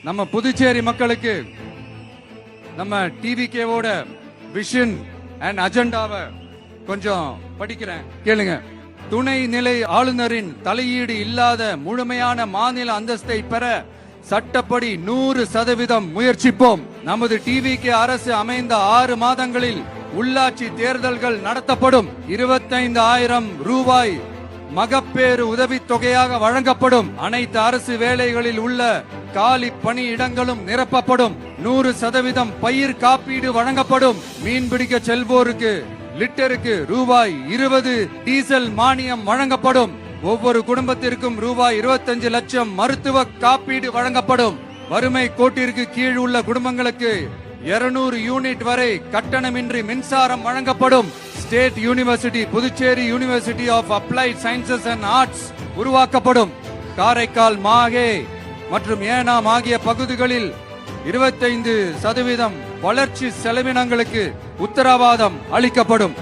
நம்ம புதுச்சேரி மக்களுக்கு நம்ம டிவிகேவோட விஷன் அண்ட் அஜெண்டாவை கொஞ்சம் படிக்கிறேன், கேளுங்க. துணை நிலை ஆளுநரின் தலையீடு இல்லாத முழுமையான மாநில அந்தஸ்தை பெற சட்டப்படி 100% முயற்சிப்போம். நமது டிவிகே அரசு அமைந்த 6 மாதங்களில் உள்ளாட்சி தேர்தல்கள் நடத்தப்படும். 25,000 ரூபாய் மகப்பேறு உதவித்தொகையாக வழங்கப்படும். அனைத்து அரசு வேலைகளில் உள்ள காலி பணியிடங்களும் நிரப்பப்படும். 100% பயிர் காப்பீடு வழங்கப்படும். மீன்பிடிக்க செல்வோருக்கு லிட்டருக்கு ரூபாய் 20 டீசல் மானியம் வழங்கப்படும். ஒவ்வொரு குடும்பத்திற்கும் ரூபாய் 25 லட்சம் மருத்துவ காப்பீடு வழங்கப்படும். வறுமை கோட்டிற்கு கீழ் உள்ள குடும்பங்களுக்கு 200 யூனிட் வரை கட்டணமின்றி மின்சாரம் வழங்கப்படும். State university Puducherry university of applied sciences and arts உருவாக்கப்படும். காரைக்கால், மாஹே மற்றும் ஏனாம் ஆகிய பகுதிகளில் 25% வளர்ச்சி செலவினங்களுக்கு உத்தரவாதம் அளிக்கப்படும்.